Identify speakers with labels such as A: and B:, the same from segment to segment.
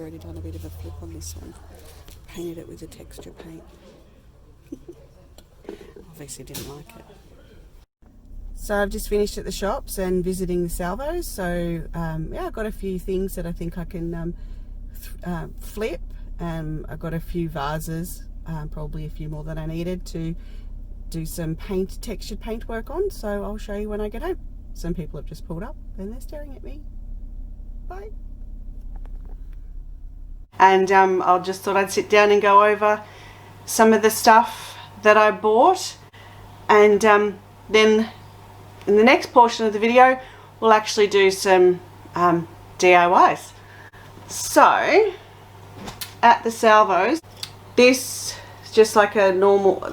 A: already done a bit of a flip on this one. Painted it with a texture paint. Obviously didn't like it. So I've just finished at the shops and visiting the salvos. So yeah, I've got a few things that I think I can flip. I've got a few vases, probably a few more than I needed to do some textured paint work on. So I'll show you when I get home. Some people have just pulled up and they're staring at me. Bye. And I just thought I'd sit down and go over some of the stuff that I bought, and then in the next portion of the video we'll actually do some DIYs. So at the salvos, this is just like a normal,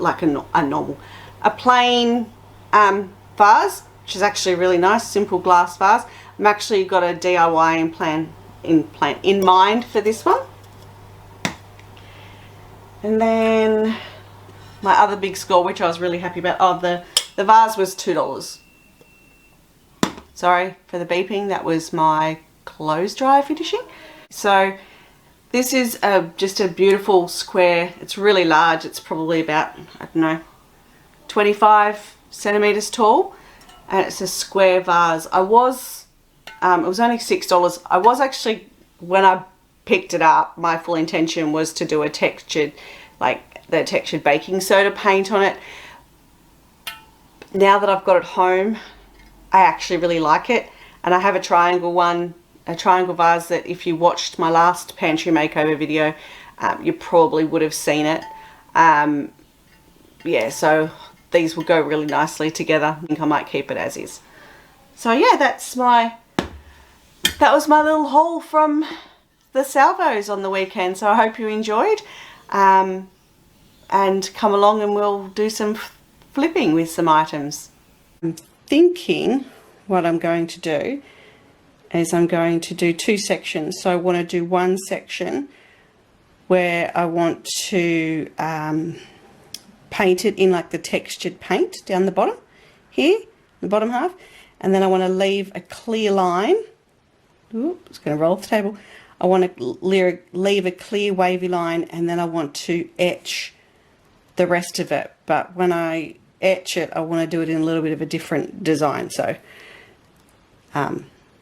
A: a plain vase, which is actually really nice, simple glass vase. I'm actually got a DIY in mind for this one. And then my other big score, which I was really happy about, the vase was $2. Sorry for the beeping, that was my clothes dryer finishing. So this is just a beautiful square. It's really large. It's probably about, I don't know, 25 centimeters tall, and it's a square vase. It was only $6. I was actually, when I picked it up, my full intention was to do a textured, like the textured baking soda paint on it. Now that I've got it home, I actually really like it, and I have a triangle vase that if you watched my last pantry makeover video, you probably would have seen it. Yeah, so these will go really nicely together. I think I might keep it as is. So yeah, that was my little haul from the salvos on the weekend. So I hope you enjoyed, and come along and we'll do some flipping with some items. I'm thinking what I'm going to do is I'm going to do two sections. So I want to do one section where I want to paint it in like the textured paint down the bottom here, the bottom half, and then I want to leave a clear line. Ooh, it's going to roll off the table. I want to leave a clear wavy line, and then I want to etch the rest of it. But when I etch it, I want to do it in a little bit of a different design. So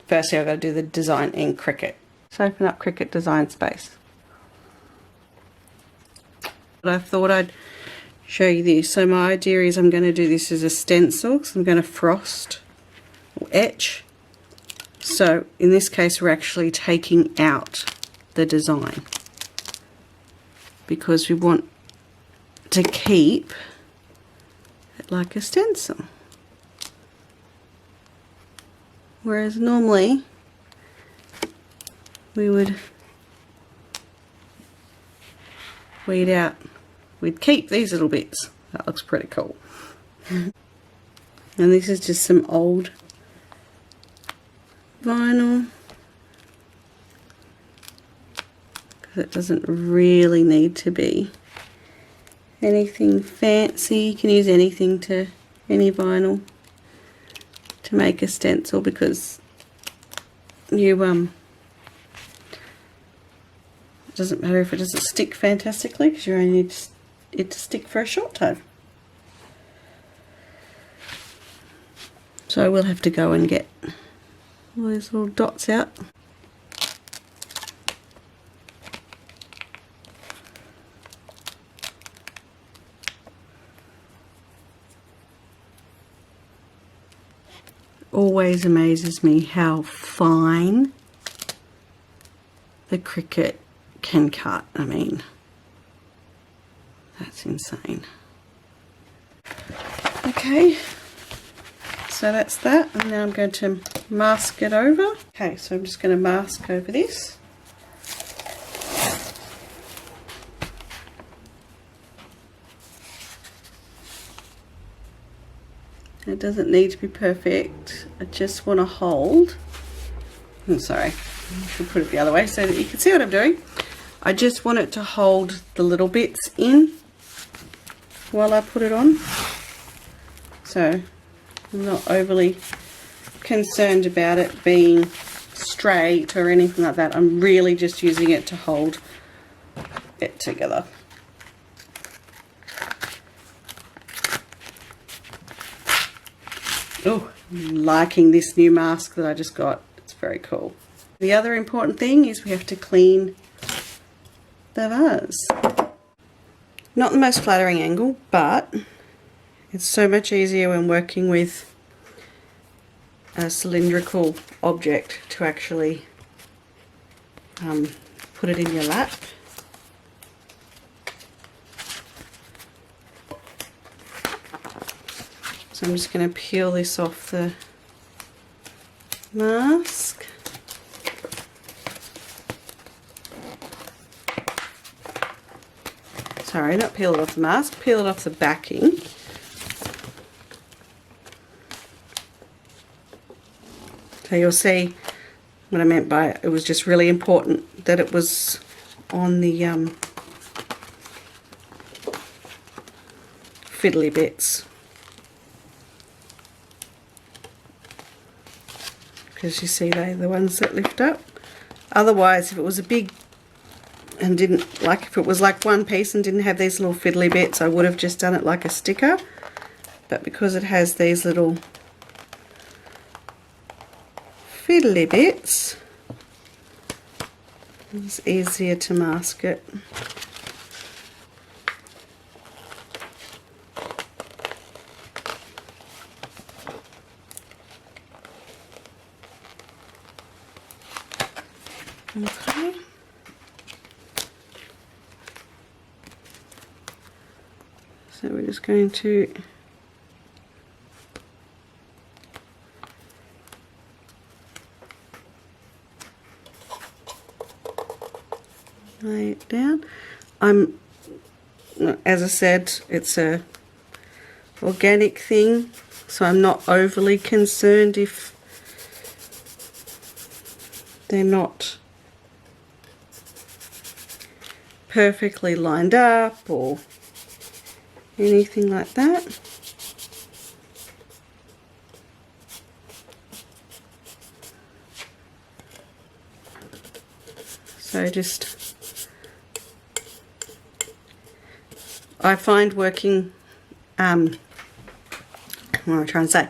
A: firstly I've got to do the design in Cricut. So open up Cricut Design Space. But I thought I'd show you this. So my idea is I'm going to do this as a stencil. So I'm going to frost or etch. So in this case we're actually taking out the design because we want to keep it like a stencil. Whereas normally we would weed out, we'd keep these little bits. That looks pretty cool. And this is just some old vinyl, because it doesn't really need to be anything fancy. You can use any vinyl to make a stencil, because you it doesn't matter if it doesn't stick fantastically, because you only need it to stick for a short time. So I will have to go and get all these little dots out. Always amazes me how fine the Cricut can cut. I mean, that's insane. Okay, so that's that, and now I'm going to mask it over. Okay, so I'm just going to mask over this. It doesn't need to be perfect. I just want to hold. I'm sorry, I should put it the other way so that you can see what I'm doing. I just want it to hold the little bits in while I put it on. So I'm not overly concerned about it being straight or anything like that. I'm really just using it to hold it together. Oh, I'm liking this new mask that I just got. It's very cool. The other important thing is we have to clean the vase. Not the most flattering angle, but it's so much easier when working with a cylindrical object to actually put it in your lap. So I'm just going to peel this off the mask. Sorry, not peel it off the mask, peel it off the backing. So you'll see what I meant by it was just really important that it was on the fiddly bits. Because you see they're the ones that lift up. Otherwise, if it was a big and didn't, like if it was like one piece and didn't have these little fiddly bits, I would have just done it like a sticker. But because it has these little fiddly bits, it's easier to mask it. Okay. So we're just going to lay it down. As I said, it's a organic thing, so I'm not overly concerned if they're not perfectly lined up or anything like that. So just, I find working, what am I trying to say,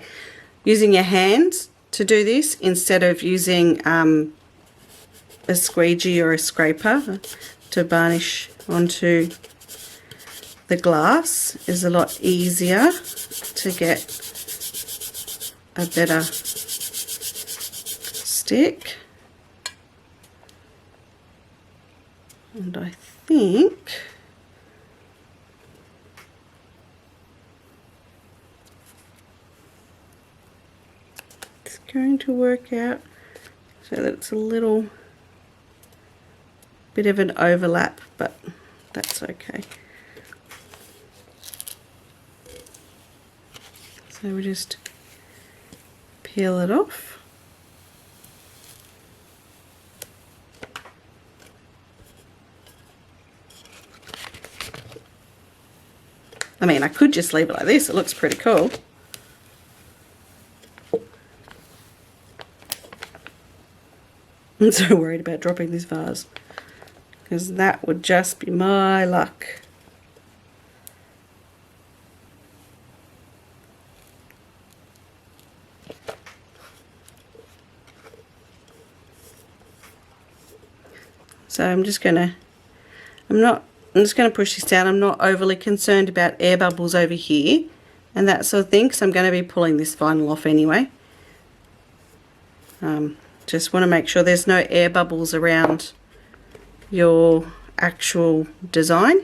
A: using your hands to do this instead of using a squeegee or a scraper to varnish onto the glass is a lot easier to get a better stick. And I think it's going to work out so that it's a little bit of an overlap, but that's okay. So we just peel it off. I mean, I could just leave it like this, it looks pretty cool. I'm so worried about dropping this vase, because that would just be my luck. So I'm just gonna push this down. I'm not overly concerned about air bubbles over here and that sort of thing, because I'm going to be pulling this vinyl off anyway. Just want to make sure there's no air bubbles around your actual design,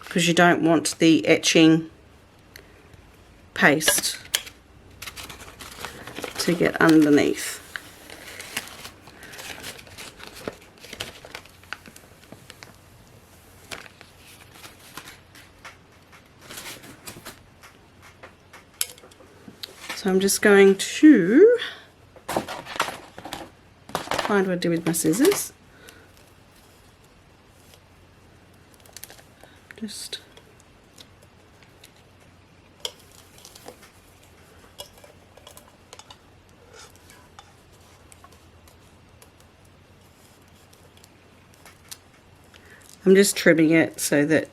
A: because you don't want the etching paste to get underneath. So I'm just going to find what I do with my scissors. Just I'm just trimming it so that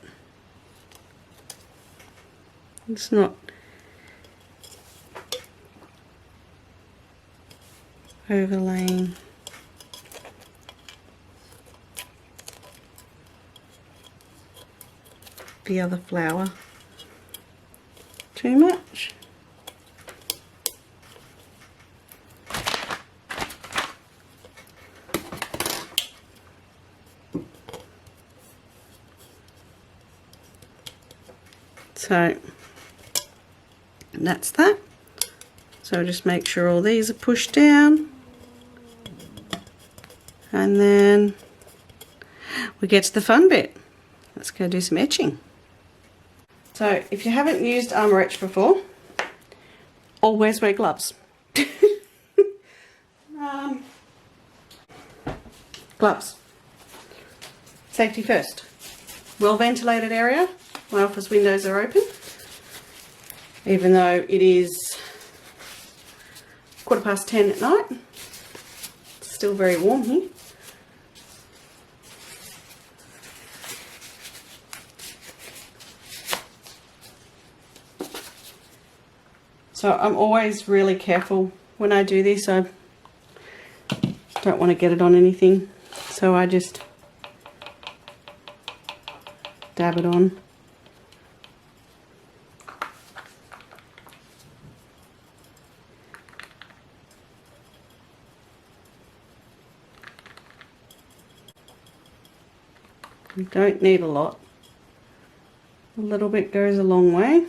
A: it's not overlaying the other flower too much. So that's that. So just make sure all these are pushed down, and then we get to the fun bit. Let's go do some etching. So if you haven't used Armour Etch before, always wear gloves. Gloves. Safety first. Well ventilated area. My office windows are open, even though it is 10:15 at night. It's still very warm here. So I'm always really careful when I do this. I don't want to get it on anything, so I just dab it on. You don't need a lot. A little bit goes a long way.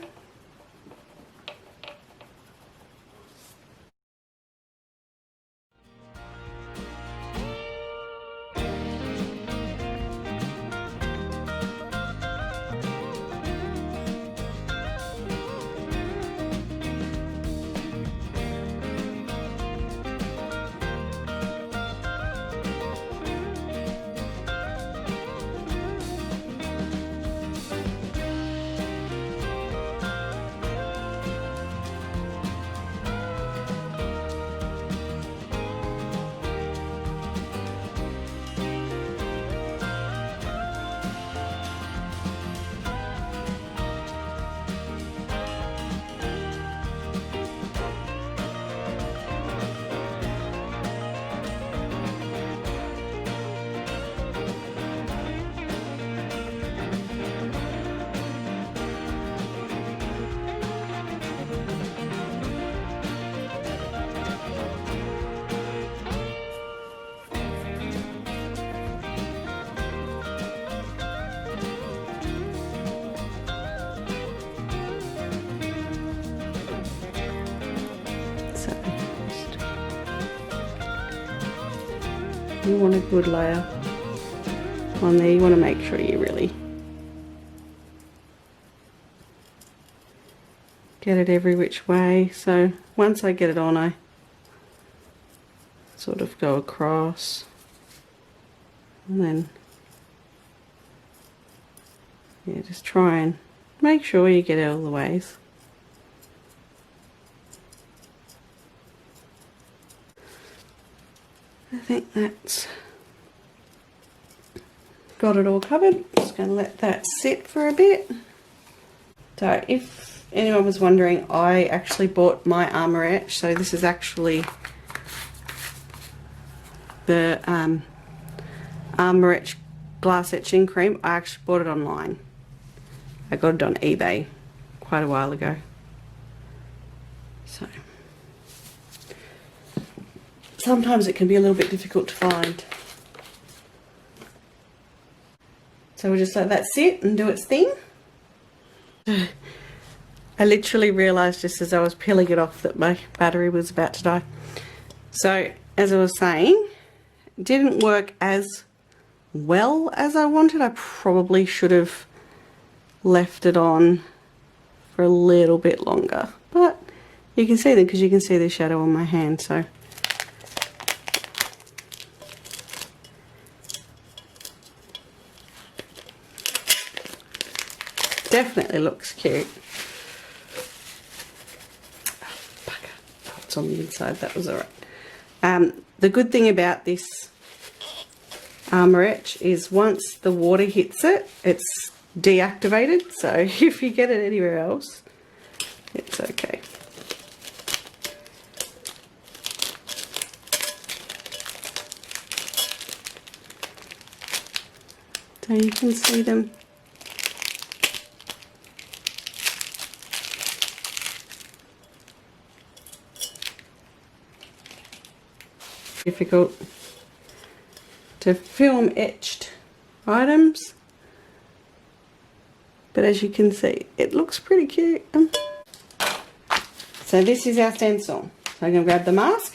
A: You want a good layer on there. You want to make sure you really get it every which way. So once I get it on, I sort of go across and then just try and make sure you get it all the ways. I think that's got it all covered. Just going to let that sit for a bit. So if anyone was wondering, I actually bought my Armour Etch. So this is actually the Armour Etch glass etching cream. I actually bought it online. I got it on eBay quite a while ago. So sometimes it can be a little bit difficult to find. So we'll just let that sit and do its thing. I literally realised just as I was peeling it off that my battery was about to die. So as I was saying, it didn't work as well as I wanted. I probably should have left it on for a little bit longer. But you can see them because you can see the shadow on my hand. So definitely looks cute. Oh, bugger. It's on the inside, that was alright. The good thing about this Armor Etch is once the water hits it, it's deactivated, so if you get it anywhere else, it's okay. So you can see them. Difficult to film etched items, but as you can see, it looks pretty cute. So this is our stencil. So I'm going to grab the mask.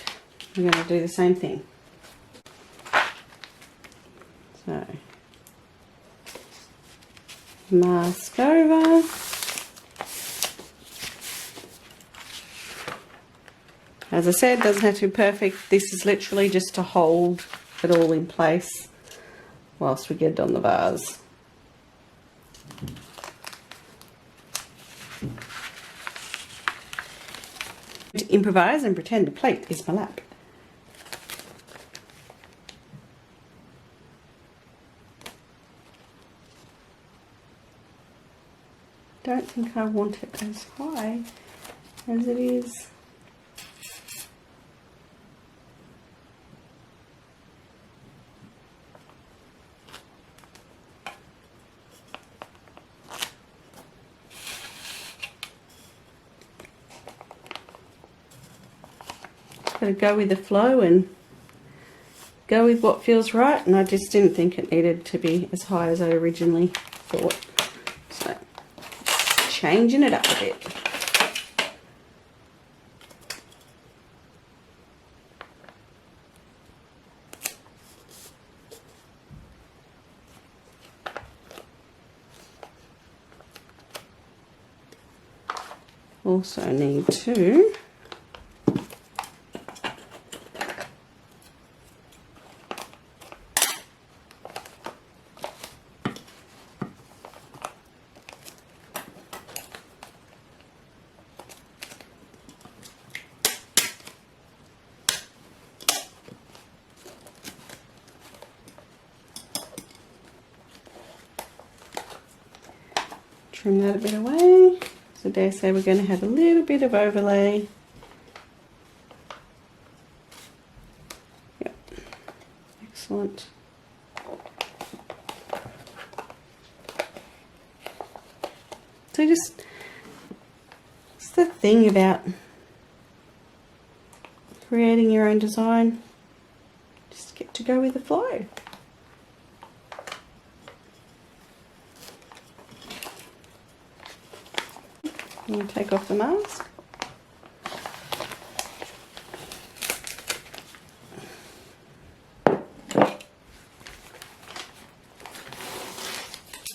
A: I'm going to do the same thing. So mask over. As I said, it doesn't have to be perfect. This is literally just to hold it all in place whilst we get it on the vase. To improvise and pretend the plate is my lap. Don't think I want it as high as it is. Got to go with the flow and go with what feels right, and I just didn't think it needed to be as high as I originally thought. So changing it up a bit. Also need to trim that a bit away. So dare say we're going to have a little bit of overlay. Yep, excellent. So just, it's the thing about creating your own design. Just get to go with the flow. I'm going to take off the mask.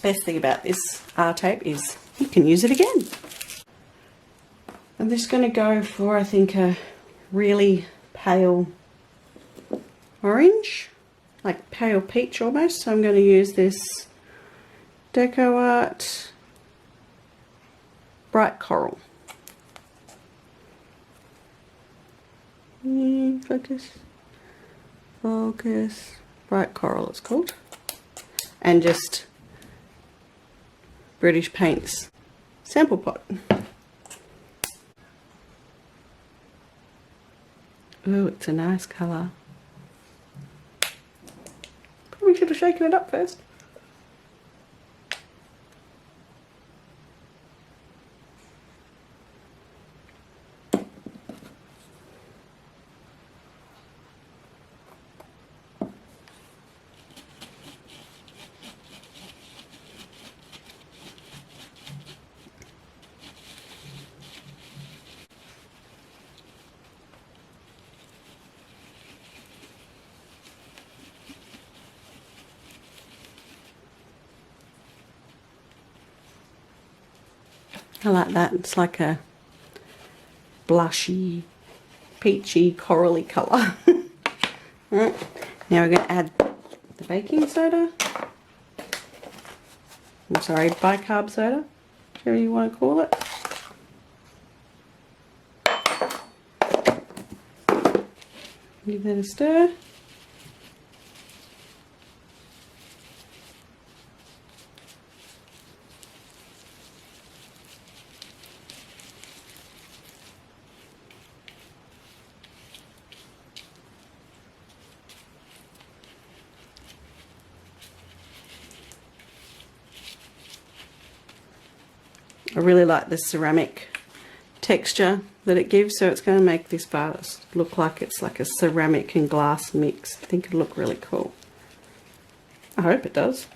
A: Best thing about this tape is you can use it again. I'm just going to go for, I think, a really pale orange, like pale peach almost. So I'm going to use this Deco Art Bright Coral. Focus. Focus. Bright Coral it's called. And just British Paints sample pot. Oh, it's a nice colour. Probably should have shaken it up first. I like that. It's like a blushy, peachy, corally colour. Right. Now we're going to add the baking soda. I'm sorry, bicarb soda, whatever you want to call it. Give that a stir. I really like the ceramic texture that it gives, so it's going to make this vase look like it's like a ceramic and glass mix. I think it'll look really cool. I hope it does.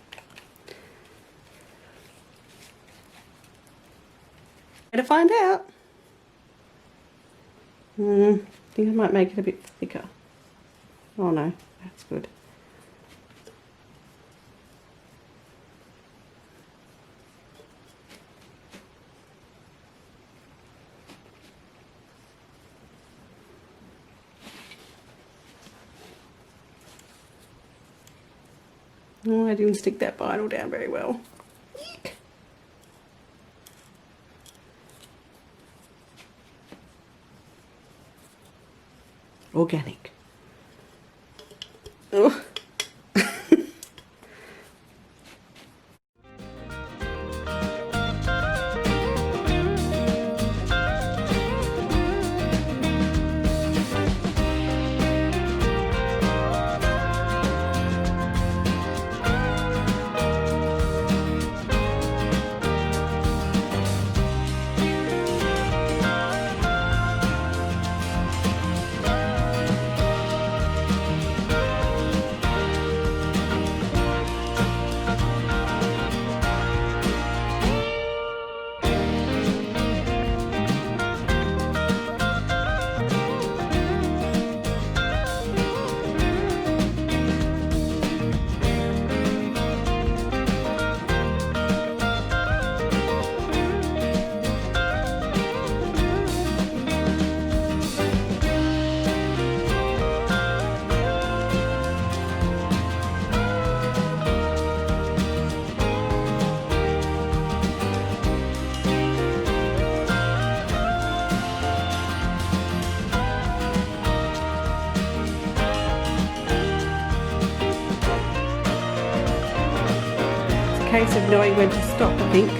A: To find out. I think I might make it a bit thicker. Oh no, that's good. Oh, I didn't stick that vinyl down very well. Eek. Organic. Oh. Case of knowing when to stop, I think.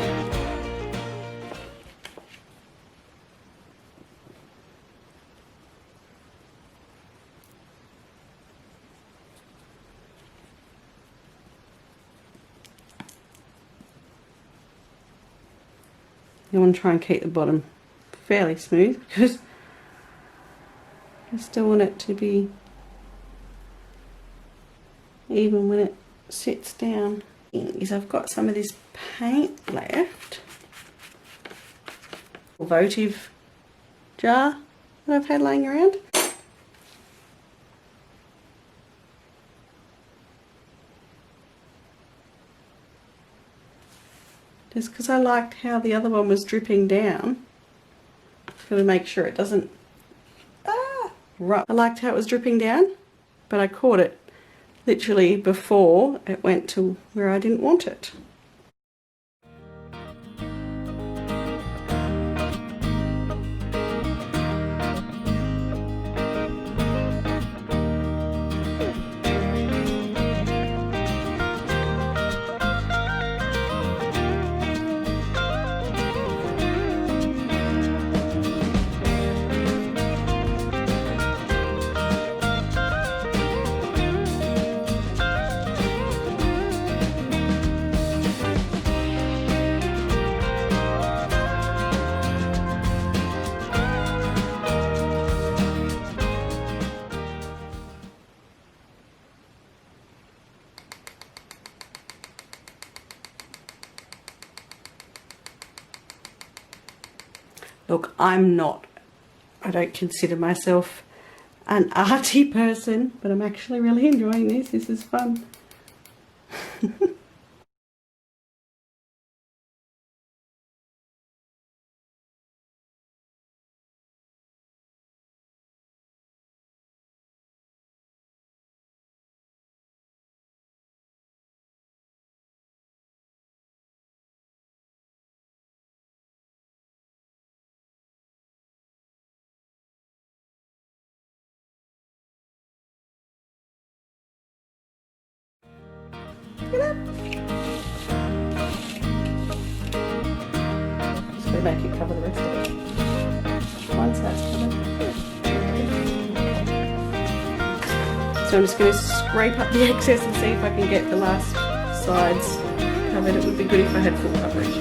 A: You want to try and keep the bottom fairly smooth because I still want it to be even when it sits down. Is I've got some of this paint left, a votive jar that I've had laying around. Just because I liked how the other one was dripping down. I've got to make sure it doesn't, right. I liked how it was dripping down, but I caught it literally before it went to where I didn't want it. Look, I don't consider myself an arty person, but I'm actually really enjoying this. This is fun. Just going to make it cover the rest of it. Once that's covered. So I'm just going to scrape up the excess and see if I can get the last sides covered. It would be good if I had full coverage.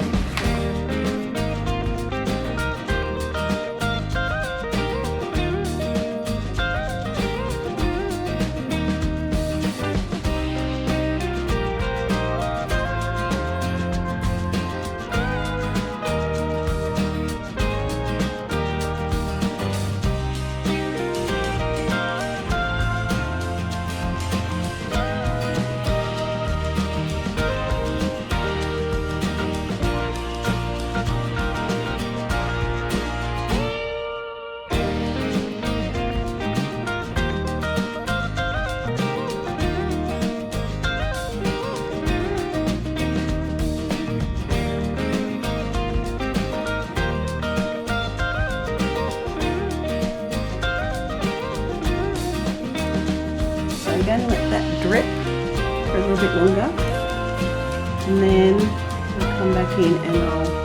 A: bit longer, and then I'll come back in and I'll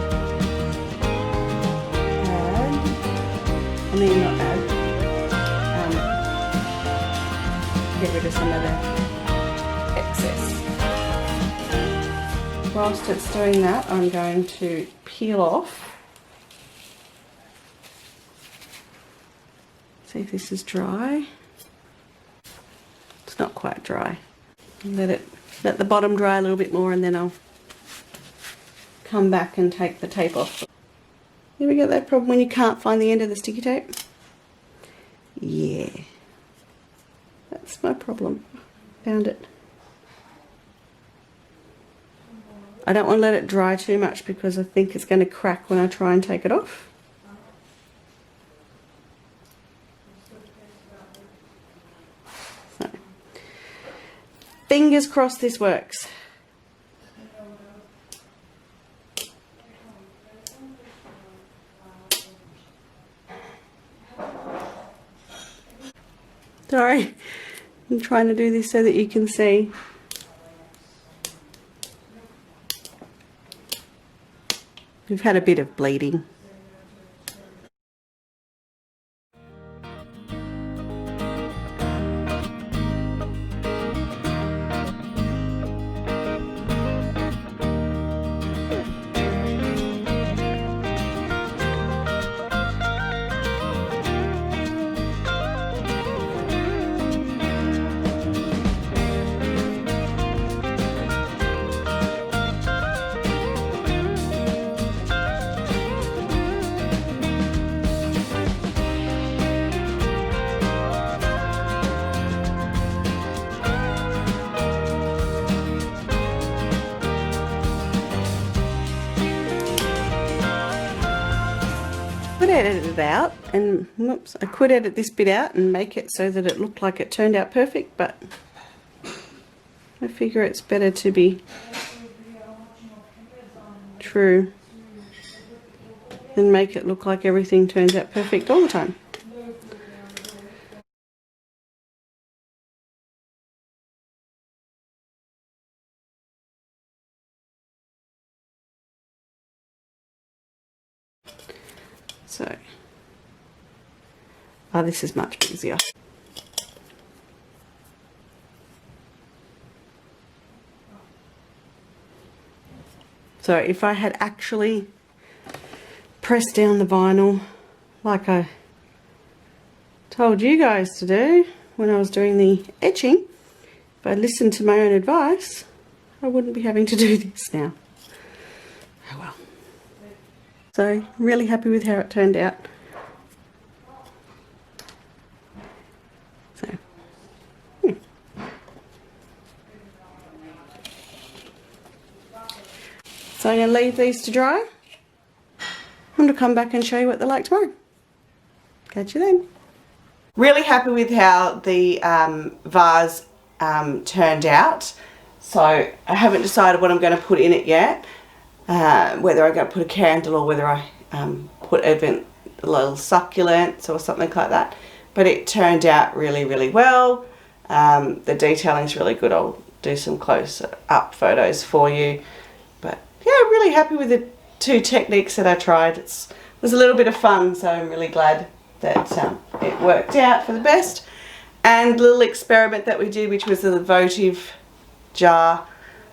A: get rid of some of the excess. Whilst it's doing that, I'm going to peel off. See if this is dry. It's not quite dry. Let the bottom dry a little bit more, and then I'll come back and take the tape off. You ever get that problem when you can't find the end of the sticky tape? Yeah, that's my problem. Found it. I don't want to let it dry too much because I think it's going to crack when I try and take it off. So, fingers crossed this works. Sorry, I'm trying to do this so that you can see. We've had a bit of bleeding. Edit it out, and whoops, I could edit this bit out and make it so that it looked like it turned out perfect, but I figure it's better to be true than make it look like everything turns out perfect all the time. So, oh, this is much easier. So if I had actually pressed down the vinyl like I told you guys to do when I was doing the etching, if I listened to my own advice, I wouldn't be having to do this now. Oh well. So, really happy with how it turned out. So, so I'm going to leave these to dry. I'm going to come back and show you what they're like tomorrow. Catch you then. Really happy with how the vase turned out. So, I haven't decided what I'm going to put in it yet. Whether I'm going to put a candle or whether I put even a little succulents or something like that. But it turned out really, really well. The detailing is really good. I'll do some close up photos for you. But yeah, really happy with the two techniques that I tried. It was a little bit of fun, so I'm really glad that it worked out for the best. And the little experiment that we did, which was the votive jar,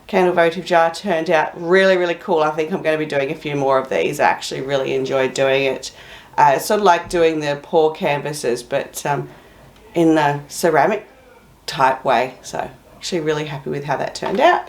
A: candle votive jar, turned out really, really cool. I think I'm going to be doing a few more of these. I actually really enjoyed doing it. It's sort of like doing the pour canvases, but in the ceramic type way. So actually really happy with how that turned out.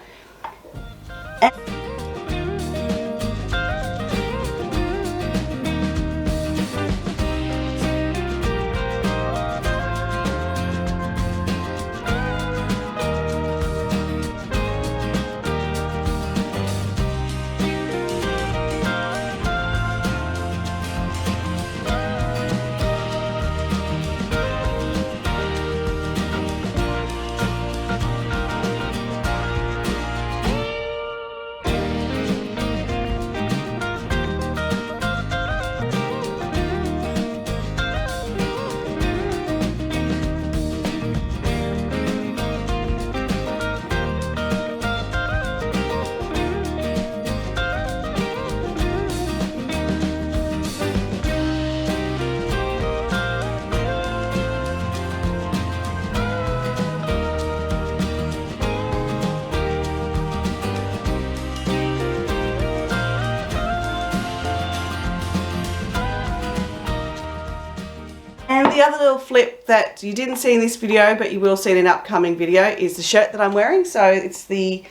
A: the other little flip that you didn't see in this video, but you will see in an upcoming video, is the shirt that I'm wearing. So it's the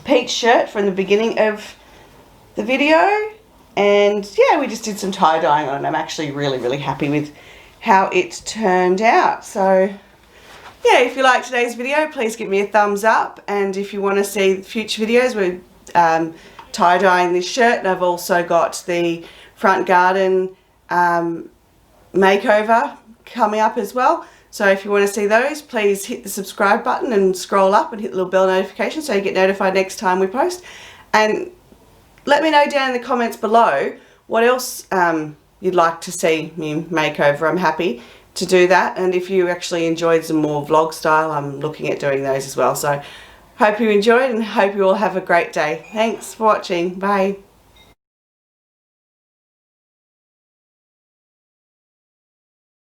A: peach shirt from the beginning of the video. And yeah, we just did some tie dyeing on it. I'm actually really happy with how it turned out. So yeah, if you liked today's video, please give me a thumbs up. And if you want to see future videos, we're tie dyeing this shirt, and I've also got the front garden makeover coming up as well. So if you want to see those, please hit the subscribe button and scroll up and hit the little bell notification so you get notified next time we post. And let me know down in the comments below what else you'd like to see me make over. I'm happy to do that. And if you actually enjoyed some more vlog style, I'm looking at doing those as well. So hope you enjoyed and hope you all have a great day. Thanks for watching. Bye.